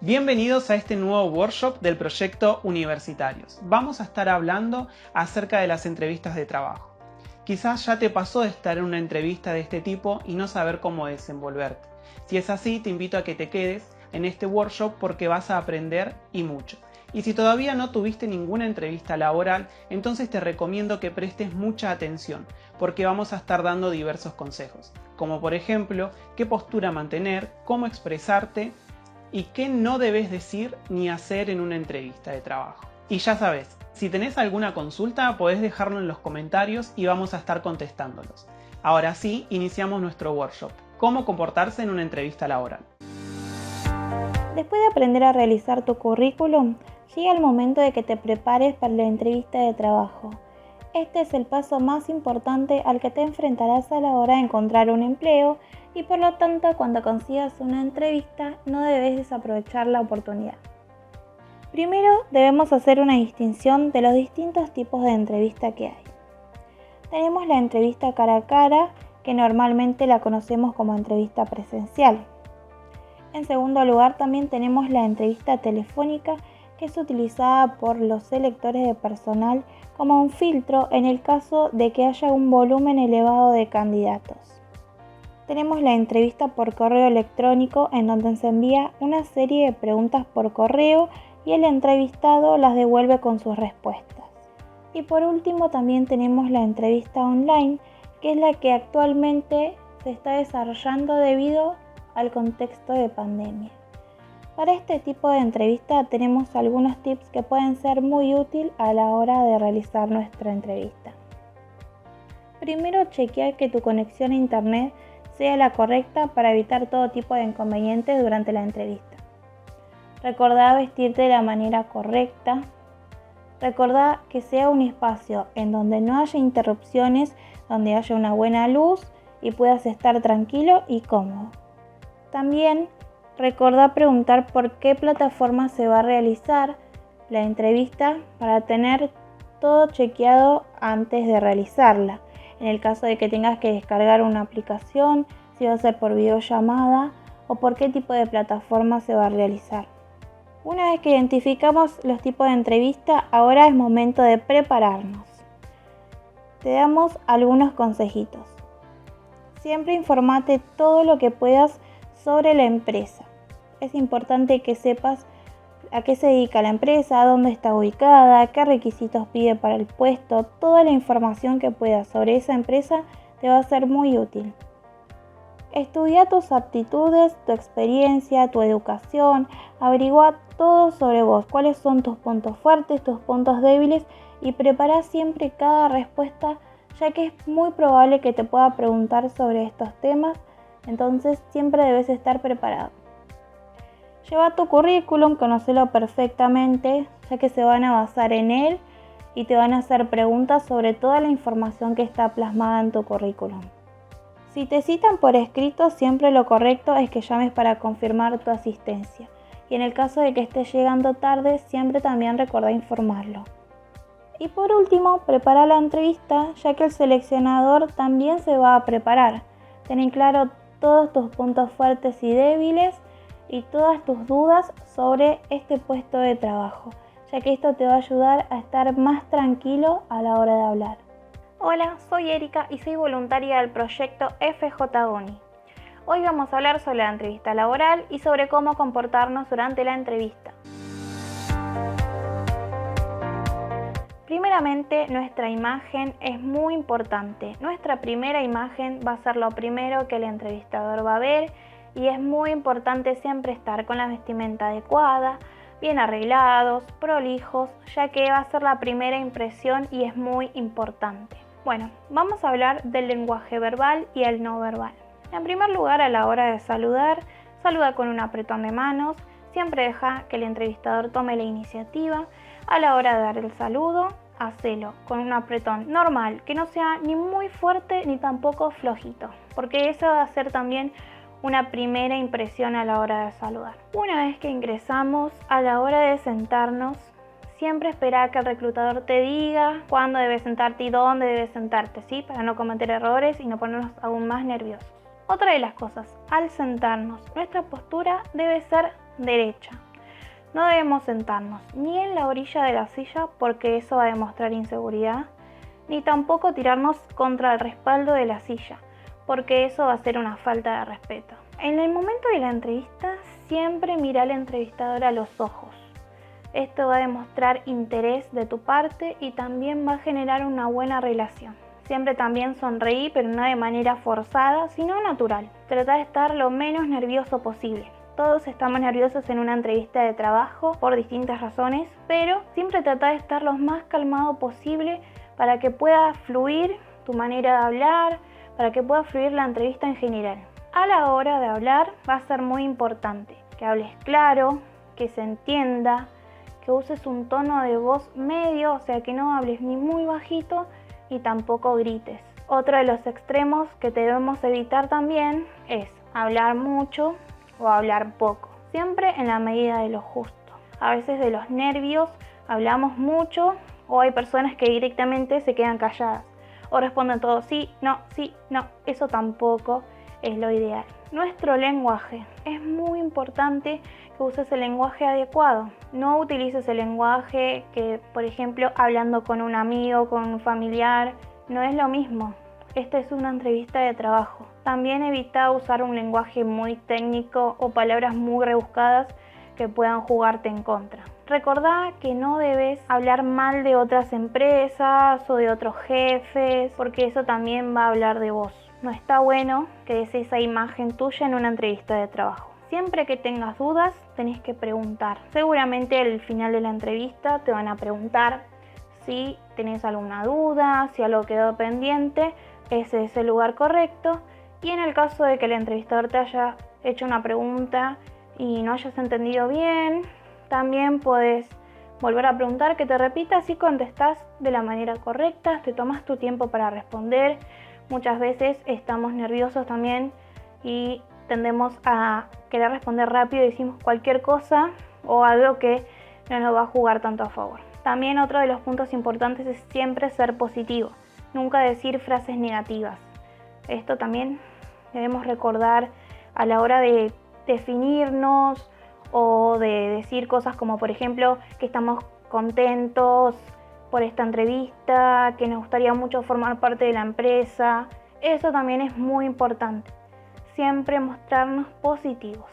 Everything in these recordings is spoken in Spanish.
Bienvenidos a este nuevo workshop del proyecto Universitarios. Vamos a estar hablando acerca de las entrevistas de trabajo. Quizás ya te pasó de estar en una entrevista de este tipo y no saber cómo desenvolverte. Si es así, te invito a que te quedes en este workshop porque vas a aprender y mucho. Y si todavía no tuviste ninguna entrevista laboral, entonces te recomiendo que prestes mucha atención, porque vamos a estar dando diversos consejos, como por ejemplo, qué postura mantener, cómo expresarte y qué no debes decir ni hacer en una entrevista de trabajo. Y ya sabes, si tenés alguna consulta, podés dejarlo en los comentarios y vamos a estar contestándolos. Ahora sí, iniciamos nuestro workshop, cómo comportarse en una entrevista laboral. Después de aprender a realizar tu currículum, llega el momento de que te prepares para la entrevista de trabajo. Este es el paso más importante al que te enfrentarás a la hora de encontrar un empleo y por lo tanto cuando consigas una entrevista no debes desaprovechar la oportunidad. Primero debemos hacer una distinción de los distintos tipos de entrevista que hay. Tenemos la entrevista cara a cara, que normalmente la conocemos como entrevista presencial. En segundo lugar también tenemos la entrevista telefónica, que es utilizada por los selectores de personal como un filtro en el caso de que haya un volumen elevado de candidatos. Tenemos la entrevista por correo electrónico, en donde se envía una serie de preguntas por correo y el entrevistado las devuelve con sus respuestas. Y por último también tenemos la entrevista online, que es la que actualmente se está desarrollando debido al contexto de pandemia. Para este tipo de entrevista tenemos algunos tips que pueden ser muy útiles a la hora de realizar nuestra entrevista. Primero, chequear que tu conexión a internet sea la correcta para evitar todo tipo de inconvenientes durante la entrevista. Recordá vestirte de la manera correcta. Recordá que sea un espacio en donde no haya interrupciones, donde haya una buena luz y puedas estar tranquilo y cómodo. También recordá preguntar por qué plataforma se va a realizar la entrevista para tener todo chequeado antes de realizarla. En el caso de que tengas que descargar una aplicación, si va a ser por videollamada o por qué tipo de plataforma se va a realizar. Una vez que identificamos los tipos de entrevista, ahora es momento de prepararnos. Te damos algunos consejitos. Siempre informate todo lo que puedas sobre la empresa. Es importante que sepas a qué se dedica la empresa, a dónde está ubicada, qué requisitos pide para el puesto. Toda la información que puedas sobre esa empresa te va a ser muy útil. Estudia tus aptitudes, tu experiencia, tu educación. Averigua todo sobre vos, cuáles son tus puntos fuertes, tus puntos débiles y prepara siempre cada respuesta, ya que es muy probable que te pueda preguntar sobre estos temas. Entonces siempre debes estar preparado. Lleva tu currículum, conócelo perfectamente, ya que se van a basar en él y te van a hacer preguntas sobre toda la información que está plasmada en tu currículum. Si te citan por escrito, siempre lo correcto es que llames para confirmar tu asistencia. Y en el caso de que estés llegando tarde, siempre también recordá informarlo. Y por último, prepara la entrevista, ya que el seleccionador también se va a preparar. Ten en claro todos tus puntos fuertes y débiles y todas tus dudas sobre este puesto de trabajo, ya que esto te va a ayudar a estar más tranquilo a la hora de hablar. Hola, soy Erika y soy voluntaria del proyecto FJ-ONI. Hoy vamos a hablar sobre la entrevista laboral y sobre cómo comportarnos durante la entrevista. Primeramente, nuestra imagen es muy importante. Nuestra primera imagen va a ser lo primero que el entrevistador va a ver y es muy importante siempre estar con la vestimenta adecuada, bien arreglados, prolijos, ya que va a ser la primera impresión y es muy importante. Bueno, vamos a hablar del lenguaje verbal y el no verbal. En primer lugar, a la hora de saludar, saluda con un apretón de manos, siempre deja que el entrevistador tome la iniciativa. A la hora de dar el saludo, hacelo con un apretón normal, que no sea ni muy fuerte ni tampoco flojito, porque eso va a ser también una primera impresión a la hora de saludar. Una vez que ingresamos, a la hora de sentarnos, siempre espera que el reclutador te diga cuándo debes sentarte y dónde debes sentarte, ¿sí? Para no cometer errores y no ponernos aún más nerviosos. Otra de las cosas, al sentarnos, nuestra postura debe ser derecha. No debemos sentarnos ni en la orilla de la silla porque eso va a demostrar inseguridad, ni tampoco tirarnos contra el respaldo de la silla porque eso va a ser una falta de respeto. En el momento de la entrevista, siempre mira al entrevistador a los ojos. Esto va a demostrar interés de tu parte y también va a generar una buena relación. Siempre también sonreí, pero no de manera forzada, sino natural. Trata de estar lo menos nervioso posible. Todos estamos nerviosos en una entrevista de trabajo por distintas razones, pero siempre trata de estar lo más calmado posible para que pueda fluir tu manera de hablar, para que pueda fluir la entrevista en general. A la hora de hablar va a ser muy importante que hables claro, que se entienda, que uses un tono de voz medio, o sea que no hables ni muy bajito ni tampoco grites. Otro de los extremos que debemos evitar también es hablar mucho o hablar poco, siempre en la medida de lo justo. A veces de los nervios hablamos mucho o hay personas que directamente se quedan calladas o responden todo sí, no, eso tampoco es lo ideal. Nuestro lenguaje. Es muy importante que uses el lenguaje adecuado. No utilices el lenguaje que, por ejemplo, hablando con un amigo, con un familiar, no es lo mismo. Esta es una entrevista de trabajo. También evita usar un lenguaje muy técnico o palabras muy rebuscadas que puedan jugarte en contra. Recordá que no debes hablar mal de otras empresas o de otros jefes, porque eso también va a hablar de vos. No está bueno que des esa imagen tuya en una entrevista de trabajo. Siempre que tengas dudas, tenés que preguntar. Seguramente al final de la entrevista te van a preguntar si tenés alguna duda, si algo quedó pendiente, ese es el lugar correcto. Y en el caso de que el entrevistador te haya hecho una pregunta y no hayas entendido bien, también podés volver a preguntar, que te repita, si contestás de la manera correcta, te tomas tu tiempo para responder. Muchas veces estamos nerviosos también y tendemos a querer responder rápido y decimos cualquier cosa o algo que no nos va a jugar tanto a favor. También otro de los puntos importantes es siempre ser positivo, nunca decir frases negativas. Esto también debemos recordar a la hora de definirnos o de decir cosas como, por ejemplo, que estamos contentos por esta entrevista, que nos gustaría mucho formar parte de la empresa. Eso también es muy importante. Siempre mostrarnos positivos.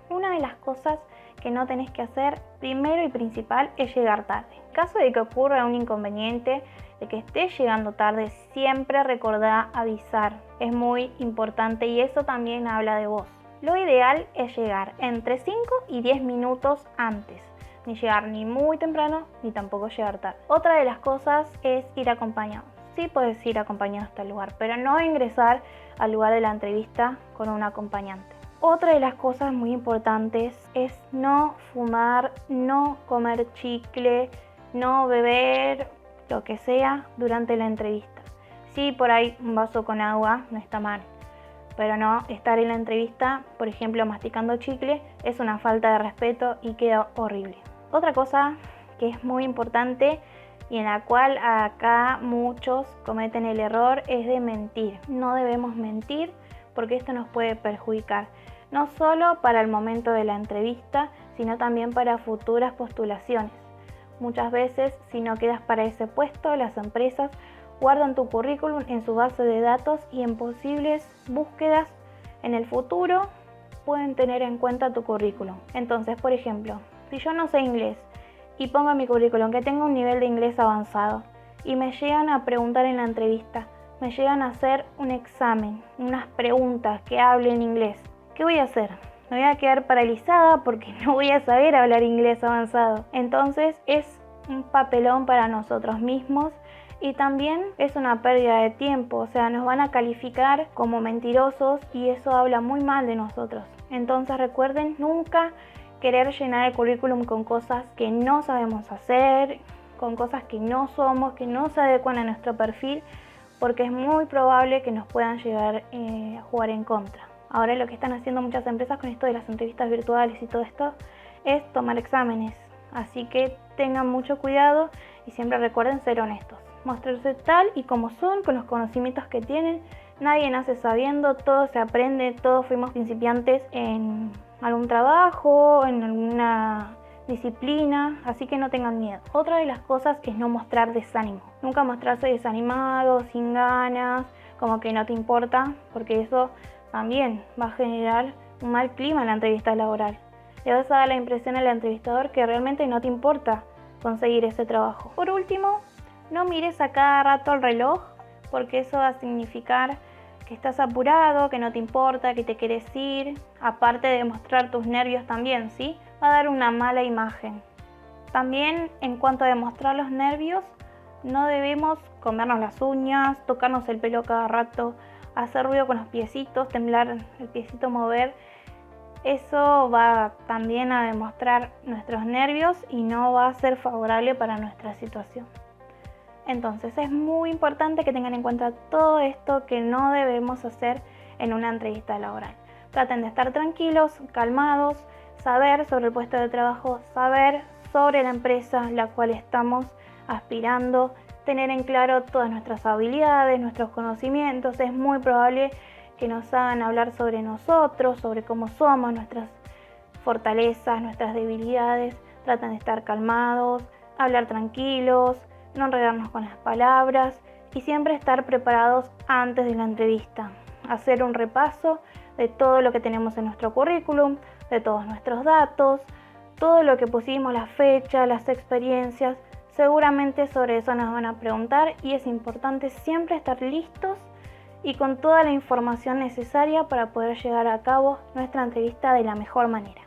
Una de las cosas que no tenés que hacer, primero y principal, es llegar tarde. En caso de que ocurra un inconveniente, de que estés llegando tarde, siempre recordá avisar. Es muy importante y eso también habla de vos. Lo ideal es llegar entre 5 y 10 minutos antes. Ni llegar ni muy temprano, ni tampoco llegar tarde. Otra de las cosas es ir acompañado. Sí puedes ir acompañado hasta el lugar, pero no ingresar al lugar de la entrevista con un acompañante. Otra de las cosas muy importantes es no fumar, no comer chicle, no beber, lo que sea, durante la entrevista. Sí, por ahí un vaso con agua no está mal, pero no estar en la entrevista, por ejemplo, masticando chicle, es una falta de respeto y queda horrible. Otra cosa que es muy importante y en la cual acá muchos cometen el error es de mentir. No debemos mentir porque esto nos puede perjudicar, no solo para el momento de la entrevista, sino también para futuras postulaciones. Muchas veces, si no quedas para ese puesto, las empresas guardan tu currículum en su base de datos y en posibles búsquedas en el futuro pueden tener en cuenta tu currículum. Entonces, por ejemplo, si yo no sé inglés y pongo en mi currículum que tengo un nivel de inglés avanzado y me llegan a preguntar en la entrevista, me llegan a hacer un examen, unas preguntas que hablen inglés, ¿qué voy a hacer? Me voy a quedar paralizada porque no voy a saber hablar inglés avanzado. Entonces es un papelón para nosotros mismos y también es una pérdida de tiempo. O sea, nos van a calificar como mentirosos y eso habla muy mal de nosotros. Entonces recuerden nunca querer llenar el currículum con cosas que no sabemos hacer, con cosas que no somos, que no se adecuan a nuestro perfil, porque es muy probable que nos puedan llegar a jugar en contra. Ahora lo que están haciendo muchas empresas con esto de las entrevistas virtuales y todo esto es tomar exámenes. Así que tengan mucho cuidado y siempre recuerden ser honestos. Mostrarse tal y como son, con los conocimientos que tienen, Nadie nace sabiendo, todo se aprende, todos fuimos principiantes en algún trabajo, en alguna disciplina, así que no tengan miedo. Otra de las cosas es no mostrar desánimo. Nunca mostrarse desanimado, sin ganas, como que no te importa, porque eso también va a generar un mal clima en la entrevista laboral. Le vas a dar la impresión al entrevistador que realmente no te importa conseguir ese trabajo. Por último, no mires a cada rato el reloj, porque eso va a significar que estás apurado, que no te importa, que te quieres ir. Aparte de mostrar tus nervios también, ¿sí? Va a dar una mala imagen. También en cuanto a demostrar los nervios, no debemos comernos las uñas, tocarnos el pelo cada rato, hacer ruido con los piecitos, temblar el piecito, mover. Eso va también a demostrar nuestros nervios y no va a ser favorable para nuestra situación. Entonces es muy importante que tengan en cuenta todo esto que no debemos hacer en una entrevista laboral. Traten de estar tranquilos, calmados, saber sobre el puesto de trabajo, saber sobre la empresa la cual estamos aspirando, tener en claro todas nuestras habilidades, nuestros conocimientos. Es muy probable que nos hagan hablar sobre nosotros, sobre cómo somos, nuestras fortalezas, nuestras debilidades. Traten de estar calmados, hablar tranquilos, no enredarnos con las palabras y siempre estar preparados antes de la entrevista. Hacer un repaso de todo lo que tenemos en nuestro currículum, de todos nuestros datos, todo lo que pusimos, la fecha, las experiencias. Seguramente sobre eso nos van a preguntar y es importante siempre estar listos y con toda la información necesaria para poder llevar a cabo nuestra entrevista de la mejor manera.